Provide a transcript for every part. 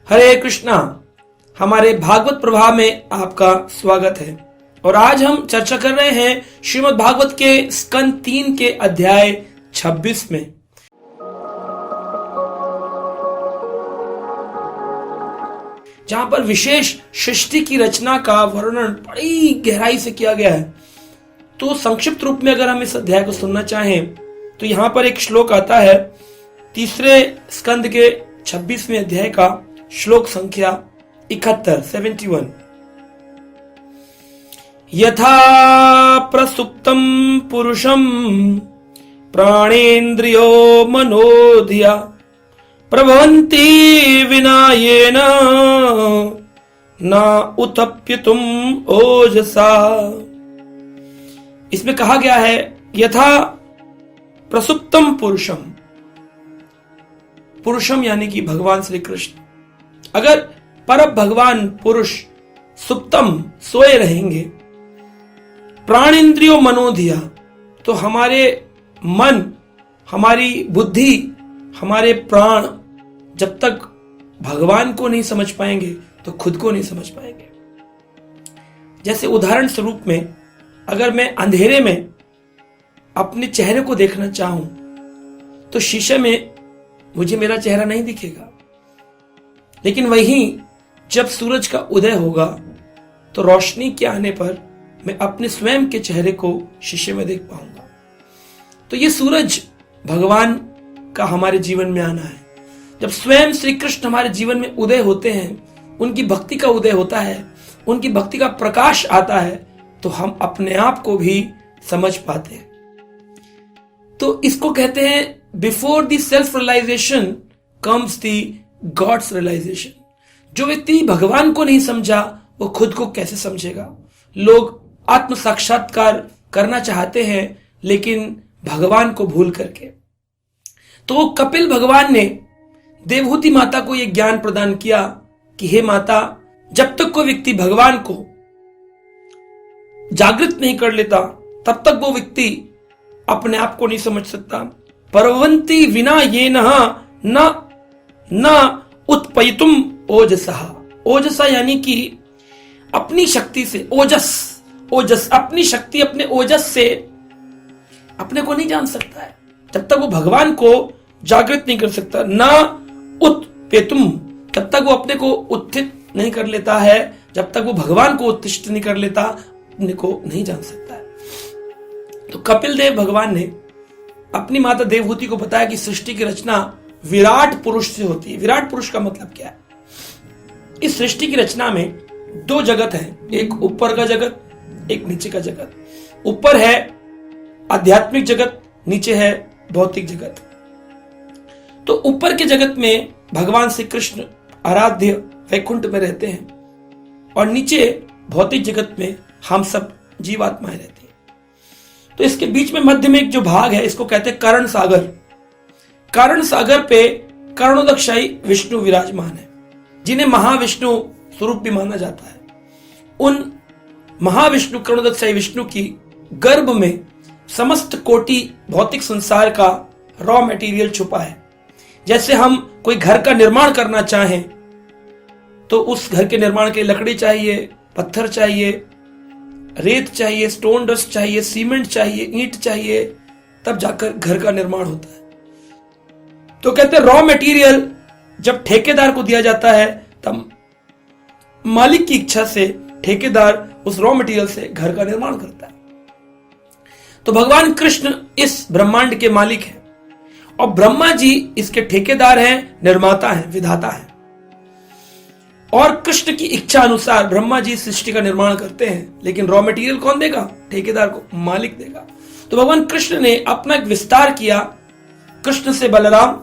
हरे कृष्णा। हमारे भागवत प्रभाव में आपका स्वागत है और आज हम चर्चा कर रहे हैं श्रीमद् भागवत के स्कंद 3 के अध्याय 26 में। जहां पर विशेष सृष्टि की रचना का वर्णन बड़ी गहराई से किया गया है। तो संक्षिप्त रूप में अगर हम इस अध्याय को सुनना चाहें तो यहां पर एक श्लोक आता है, तीसरे स्कंद के 26वें अध्याय का श्लोक संख्या 71। यथा प्रसुप्तम पुरुषम प्राणेन्द्रियो मनोधिया प्रभवन्ति विना येन न उत्थप्यतुम ओजसा। इसमें कहा गया है यथा प्रसुप्तम पुरुषम, पुरुषम यानी कि भगवान श्री कृष्ण। अगर पर भगवान पुरुष सुप्तम सोए रहेंगे, प्राणेन्द्रियो मनोधिया, तो हमारे मन, हमारी बुद्धि, हमारे प्राण जब तक भगवान को नहीं समझ पाएंगे तो खुद को नहीं समझ पाएंगे। जैसे उदाहरण स्वरूप में अगर मैं अंधेरे में अपने चेहरे को देखना चाहूं तो शीशे में मुझे मेरा चेहरा नहीं दिखेगा, लेकिन वहीं जब सूरज का उदय होगा तो रोशनी के आने पर मैं अपने स्वयं के चेहरे को शीशे में देख पाऊंगा। तो ये सूरज भगवान का हमारे जीवन में आना है। जब स्वयं श्री कृष्ण हमारे जीवन में उदय होते हैं, उनकी भक्ति का उदय होता है, उनकी भक्ति का प्रकाश आता है, तो हम अपने आप को भी समझ पाते हैं। तो इसको कहते हैं before the self realization comes the God's realization. जो व्यक्ति भगवान को नहीं समझा वो खुद को कैसे समझेगा। लोग आत्म साक्षात्कार करना चाहते हैं लेकिन भगवान को भूल करके। तो वो कपिल भगवान ने देवहूति माता को यह ज्ञान प्रदान किया कि हे माता, जब तक कोई व्यक्ति भगवान को जागृत नहीं कर लेता तब तक वो व्यक्ति अपने आप को नहीं समझ सकता। परवंती विना ये न उत्पयितुम ओजसा। ओजसा यानी कि अपनी शक्ति से, ओजस अपनी शक्ति, अपने ओजस से अपने को नहीं जान सकता है जब तक वो भगवान को जागृत नहीं कर सकता। न उत्पेतुम, तब तक वो अपने को उत्थित नहीं कर लेता है, जब तक वो भगवान को उत्तिष्ठ नहीं कर लेता अपने को नहीं जान सकता है। तो कपिल देव भगवान ने अपनी माता देवहूति को बताया कि सृष्टि की रचना विराट पुरुष से होती है। विराट पुरुष का मतलब क्या है? इस सृष्टि की रचना में 2 जगत है, एक ऊपर का जगत, एक नीचे का जगत। ऊपर है आध्यात्मिक जगत, नीचे है भौतिक जगत। तो ऊपर के जगत में भगवान श्री कृष्ण आराध्य वैकुंठ में रहते हैं और नीचे भौतिक जगत में हम सब जीवात्माएं रहती हैं। तो इसके बीच में मध्य में एक जो भाग है इसको कहते हैं कर्ण सागर। कर्ण सागर पे कर्णोदकशाही विष्णु विराजमान है, जिन्हें महाविष्णु स्वरूप भी माना जाता है। उन महाविष्णु, कर्णोदकशाही विष्णु की गर्भ में समस्त कोटि भौतिक संसार का रॉ मटेरियल छुपा है। जैसे हम कोई घर का निर्माण करना चाहें तो उस घर के निर्माण के लिए लकड़ी चाहिए, पत्थर चाहिए, रेत चाहिए, स्टोन डस्ट चाहिए, सीमेंट चाहिए, ईंट चाहिए, तब जाकर घर का निर्माण होता है। तो कहते हैं रॉ मटेरियल जब ठेकेदार को दिया जाता है तब मालिक की इच्छा से ठेकेदार उस रॉ मटेरियल से घर का निर्माण करता है। तो भगवान कृष्ण इस ब्रह्मांड के मालिक हैं और ब्रह्मा जी इसके ठेकेदार हैं, निर्माता हैं, विधाता हैं। और कृष्ण की इच्छा अनुसार ब्रह्मा जी सृष्टि का निर्माण करते हैं, लेकिन रॉ मटेरियल कौन देगा? ठेकेदार को, मालिक देगा। तो भगवान कृष्ण ने अपना एक विस्तार किया। कृष्ण से बलराम,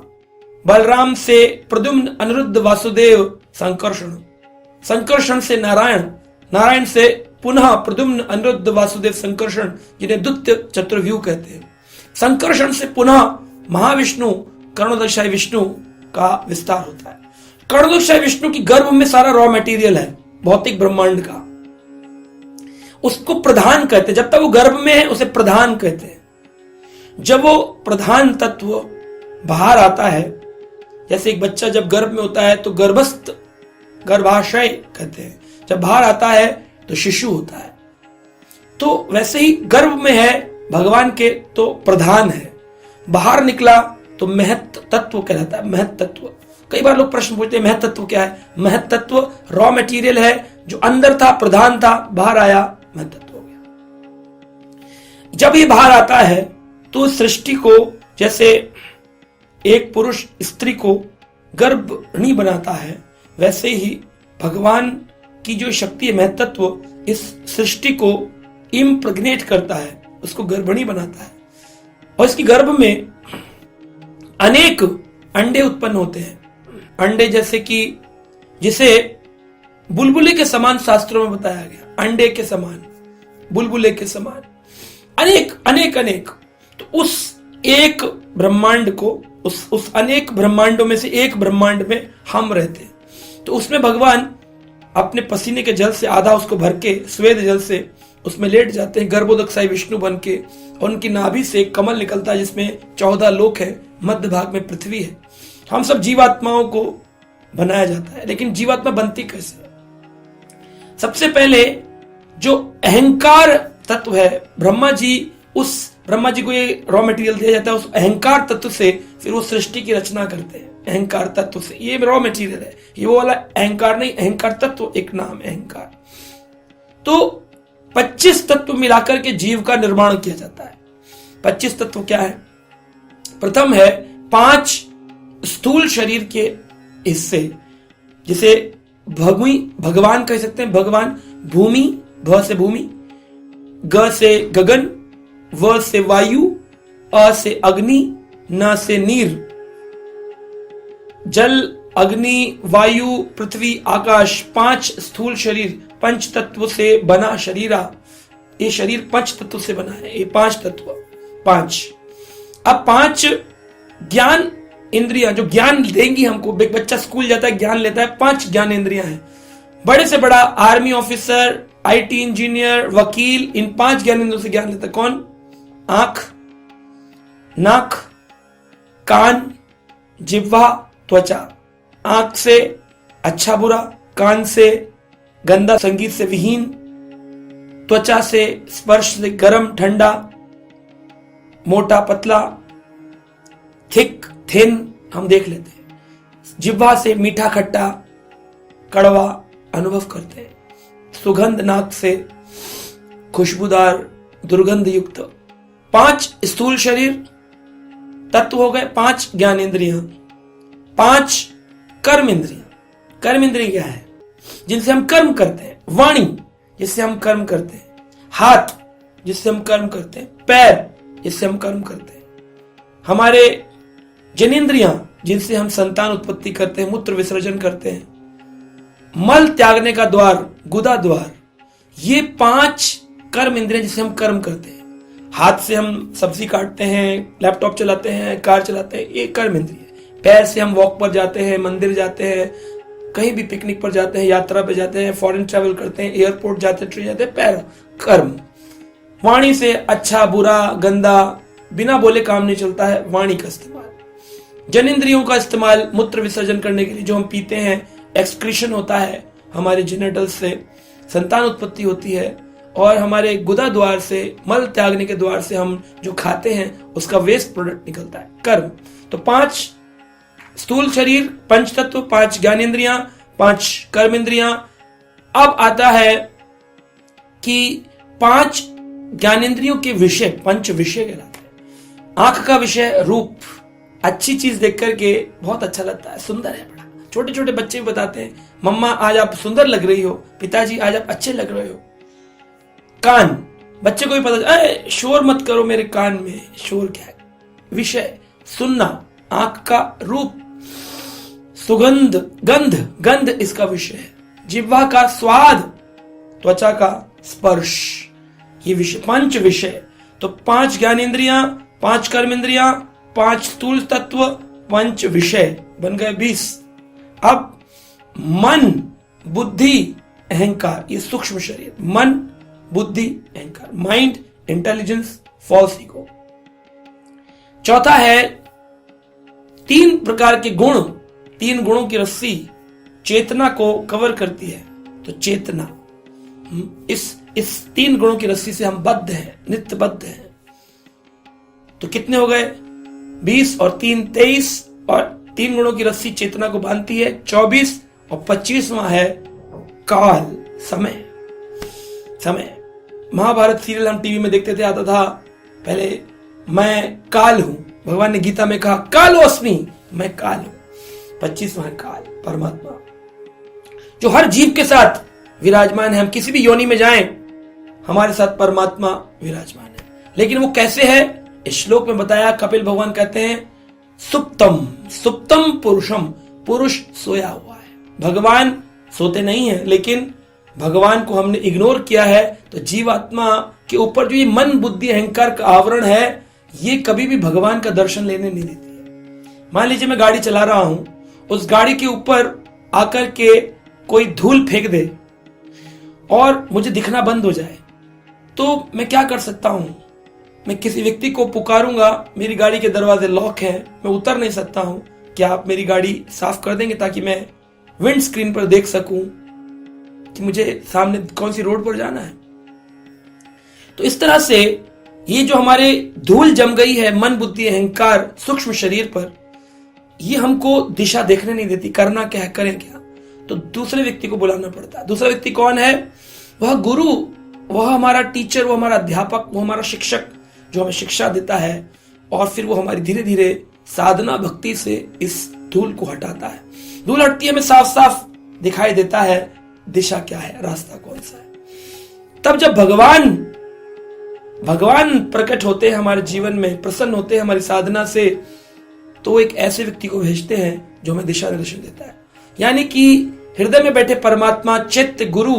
बलराम से प्रद्युम्न, अनिरुद्ध, वासुदेव, संकर्षण, संकर्षण से नारायण, नारायण से पुनः प्रद्युम्न, अनिरुद्ध, वासुदेव, संकर्षण, जिन्हें द्वितीय चतुर्व्यूह कहते हैं। संकर्षण से पुनः महाविष्णु, कर्णोदकशाही विष्णु का विस्तार होता है। कर्णोदकशाही विष्णु की गर्भ में सारा रॉ मटेरियल है भौतिक ब्रह्मांड का। उसको प्रधान कहते हैं। जब तक वो गर्भ में है उसे प्रधान कहते हैं। जब वो प्रधान तत्व बाहर आता है, जैसे एक बच्चा जब गर्भ में होता है तो गर्भस्थ गर्भाशय कहते हैं। जब बाहर आता है तो शिशु होता है। तो वैसे ही गर्भ में है भगवान के तो प्रधान है, बाहर निकला तो महत तत्व कहलाता है। महत तत्व, कई बार लोग प्रश्न पूछते हैं महत तत्व क्या है। महत तत्व रॉ मटेरियल है, जो अंदर था प्रधान था, बाहर आया महत तत्व हो गया। जब ये बाहर आता है तो सृष्टि को, जैसे एक पुरुष स्त्री को गर्भणी बनाता है, वैसे ही भगवान की जो शक्ति है महत तत्व इस सृष्टि को इम्प्रेग्नेट करता है, उसको गर्भणी बनाता है। और इसकी गर्भ में अनेक अंडे उत्पन्न होते हैं। अंडे जैसे कि जिसे बुलबुले के समान शास्त्रों में बताया गया, अंडे के समान, बुलबुले के समान, अनेक अनेक अनेक। तो उस एक ब्रह्मांड को, उस अनेक ब्रह्मांडों में से एक ब्रह्मांड में हम रहते हैं। तो उसमें भगवान अपने पसीने के जल से आधा उसको भर के स्वेद जल से उसमें लेट जाते हैं, गर्भोदकशाही विष्णु बन के। और उनकी नाभि से एक कमल निकलता है जिसमें 14 लोक है, मध्य भाग में पृथ्वी है। हम सब जीवात्माओं को बनाया जाता है। लेकिन जीवात्मा बनती कैसे? सबसे पहले जो अहंकार तत्व है, ब्रह्मा जी को ये रॉ मटेरियल दिया जाता है, उस अहंकार तत्व से फिर वो सृष्टि की रचना करते हैं। अहंकार तत्व से, ये रॉ मटेरियल है, ये वो वाला अहंकार नहीं, अहंकार तत्व एक नाम है अहंकार। तो 25 तत्व मिलाकर के जीव का निर्माण किया जाता है। 25 तत्व क्या है? प्रथम है 5 स्थूल शरीर के हिस्से, जिसे भगवान कह सकते हैं। भगवान भूमि, भ से भूमि, ग से गगन, व से वायु, अ से अग्नि, न से नीर। जल, अग्नि, वायु, पृथ्वी, आकाश, 5 स्थूल शरीर, पंच तत्व से बना शरीरा। ये शरीर 5 तत्व से बना है। ये 5 तत्व, 5। अब 5 ज्ञान इंद्रियां जो ज्ञान देंगी हमको। एक बच्चा स्कूल जाता है, ज्ञान लेता है, 5 ज्ञान इंद्रियां हैं। बड़े से बड़ा आर्मी ऑफिसर, आईटी इंजीनियर, वकील, इन 5 ज्ञान इंद्रियों से ज्ञान लेता है। कौन? आंख, नाक, कान, जिह्वा, त्वचा। आंख से अच्छा बुरा, कान से गंदा संगीत से विहीन, त्वचा से स्पर्श से गर्म ठंडा, मोटा पतला, थिक थिन हम देख लेते हैं। जिह्वा से मीठा खट्टा कड़वा अनुभव करते हैं। सुगंध नाक से खुशबूदार दुर्गंध युक्त। 5 स्थूल शरीर तत्व हो गए, 5 ज्ञान इंद्रियां, 5 कर्म इंद्रियां। कर्म इंद्रिय क्या है? जिनसे हम कर्म करते हैं। वाणी, जिससे हम कर्म करते हैं। हाथ, जिससे हम कर्म करते हैं। पैर, जिससे हम कर्म करते हैं। हमारे जनेंद्रियां, जिनसे हम संतान उत्पत्ति करते हैं, मूत्र विसर्जन करते हैं। मल त्यागने का द्वार, गुदा द्वार। ये 5 कर्म इंद्रियां जिससे हम कर्म करते हैं। हाथ से हम सब्जी काटते हैं, लैपटॉप चलाते हैं, कार चलाते हैं, ये कर्म इंद्रिय। पैर से हम वॉक पर जाते हैं, मंदिर जाते हैं, कहीं भी पिकनिक पर जाते हैं, यात्रा पे जाते हैं, फॉरेन ट्रैवल करते हैं, एयरपोर्ट जाते हैं, ट्रेन जाते हैं, पैर कर्म। वाणी से अच्छा बुरा गंदा बिना बोले काम नहीं चलता है, वाणी का इस्तेमाल। जनेंद्रियों का इस्तेमाल मूत्र विसर्जन करने के लिए, जो हम पीते हैं, एक्सक्रीशन होता है हमारे जेनेटल्स से, संतान उत्पत्ति होती है। और हमारे गुदा द्वार से, मल त्यागने के द्वार से हम जो खाते हैं उसका वेस्ट प्रोडक्ट निकलता है, कर्म। तो 5 स्थूल शरीर, 5 तत्व, 5 ज्ञानेंद्रियां, 5 कर्म इंद्रियां। अब आता है कि 5 ज्ञानेंद्रियों के विषय, 5 विषय कहलाते हैं। आंख का विषय रूप, अच्छी चीज देख करके बहुत अच्छा लगता है, सुंदर है बड़ा। छोटे छोटे बच्चे भी बताते हैं, मम्मा आज आप सुंदर लग रही हो, पिताजी आज आप अच्छे लग रहे हो। कान, बच्चे को भी पता, शोर मत करो मेरे कान में, शोर क्या है? विषय सुनना, आंख का रूप, सुगंध, गंध इसका विषय है। जिह्वा का स्वाद, त्वचा का स्पर्श, ये विषय, 5 विषय। तो 5 ज्ञानेंद्रियां, 5 कर्म इंद्रियां, 5 स्थूल तत्व, 5 विषय, बन गए 20। अब मन, बुद्धि, अहंकार, ये सूक्ष्म शरीर। मन, बुद्धि, अहंकार, माइंड, इंटेलिजेंस, फॉल्स ईगो। चौथा है 3 प्रकार के गुण, 3 गुणों की रस्सी, चेतना को कवर करती है। तो चेतना, इस 3 गुणों की रस्सी से हम बद्ध हैं, नित्यबद्ध हैं। तो कितने हो गए? 20 और 3 23, और 3 गुणों की रस्सी चेतना को बांधती है 24, और 25वां है काल, समय। समय, महाभारत सीरियल हम टीवी में देखते थे, आता था पहले, मैं काल हूं। भगवान ने गीता में कहा कालोऽस्मि, मैं काल हूं। 25वां काल, परमात्मा, जो हर जीव के साथ विराजमान है। हम किसी भी योनि में जाएं, हमारे साथ परमात्मा विराजमान है। लेकिन वो कैसे है? इस श्लोक में बताया, कपिल भगवान कहते हैं सुप्तम, सुप्तम पुरुषम, पुरुष सोया हुआ है। भगवान सोते नहीं है, लेकिन भगवान को हमने इग्नोर किया है, तो जीवात्मा के ऊपर जो ये मन बुद्धि अहंकार का आवरण है, ये कभी भी भगवान का दर्शन लेने नहीं देती है। मान लीजिए मैं गाड़ी चला रहा हूं, उस गाड़ी के ऊपर आकर के कोई धूल फेंक दे और मुझे दिखना बंद हो जाए, तो मैं क्या कर सकता हूं? मैं किसी व्यक्ति को पुकारूंगा, मेरी गाड़ी के दरवाजे लॉक हैं, मैं उतर नहीं सकता हूं, क्या आप मेरी गाड़ी साफ कर देंगे ताकि मैं विंड स्क्रीन पर देख सकूं कि मुझे सामने कौन सी रोड पर जाना है? तो इस तरह से ये जो हमारे धूल जम गई है मन बुद्धि अहंकार सूक्ष्म शरीर पर, ये हमको दिशा देखने नहीं देती। करना क्या है, करें क्या? तो दूसरे व्यक्ति को बुलाना पड़ता है। दूसरा व्यक्ति कौन है? वह गुरु, वह हमारा टीचर, वो हमारा अध्यापक, वो हमारा शिक्षक जो हमें शिक्षा देता है, और फिर वो हमारी धीरे धीरे साधना भक्ति से इस धूल को हटाता है। धूल हटती है, हमें साफ साफ दिखाई देता है दिशा क्या है, रास्ता कौन सा है। तब जब भगवान प्रकट होते हैं हमारे जीवन में, प्रसन्न होते हैं हमारी साधना से, तो एक ऐसे व्यक्ति को भेजते हैं जो हमें दिशा निर्देशन देता है। यानी कि हृदय में बैठे परमात्मा चित्त गुरु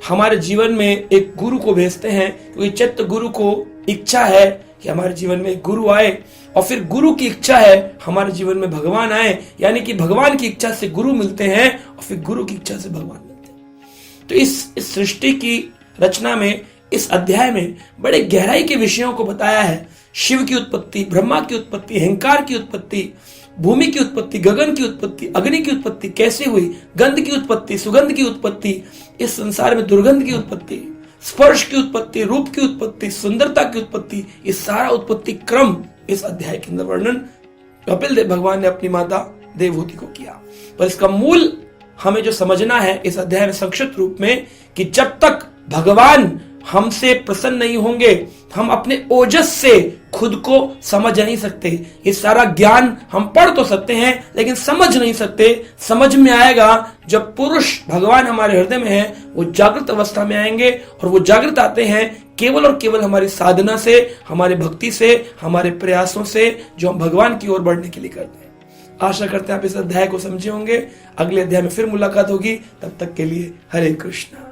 हमारे जीवन में एक गुरु को भेजते हैं, क्योंकि चित्त गुरु को इच्छा है कि हमारे जीवन में एक गुरु आए, और फिर गुरु की इच्छा है हमारे जीवन में भगवान आए। यानी कि भगवान की इच्छा से गुरु मिलते हैं, और फिर गुरु की इच्छा से भगवान मिलते हैं। तो इस सृष्टि की रचना में, इस अध्याय में बड़े गहराई के विषयों को बताया है। शिव की उत्पत्ति, ब्रह्मा की उत्पत्ति, अहंकार की उत्पत्ति, भूमि की उत्पत्ति, गगन की उत्पत्ति, अग्नि की उत्पत्ति कैसे हुई, गंध की उत्पत्ति, सुगंध की उत्पत्ति, इस संसार में दुर्गंध की उत्पत्ति, स्पर्श की उत्पत्ति, रूप की उत्पत्ति, सुंदरता की उत्पत्ति, इस सारा उत्पत्ति क्रम इस अध्याय के अंदर वर्णन कपिल देव भगवान ने अपनी माता देवहूति को किया। पर इसका मूल हमें जो समझना है इस अध्याय में संक्षिप्त रूप में, कि जब तक भगवान हमसे प्रसन्न नहीं होंगे, हम अपने ओजस से खुद को समझ नहीं सकते। ये सारा ज्ञान हम पढ़ तो सकते हैं, लेकिन समझ नहीं सकते। समझ में आएगा जब पुरुष भगवान हमारे हृदय में है, वो जागृत अवस्था में आएंगे, और वो जागृत आते हैं केवल और केवल हमारी साधना से, हमारे भक्ति से, हमारे प्रयासों से, जो हम भगवान की ओर बढ़ने के लिए करते हैं। आशा करते हैं आप इस अध्याय को समझे होंगे। अगले अध्याय में फिर मुलाकात होगी, तब तक के लिए हरे कृष्णा।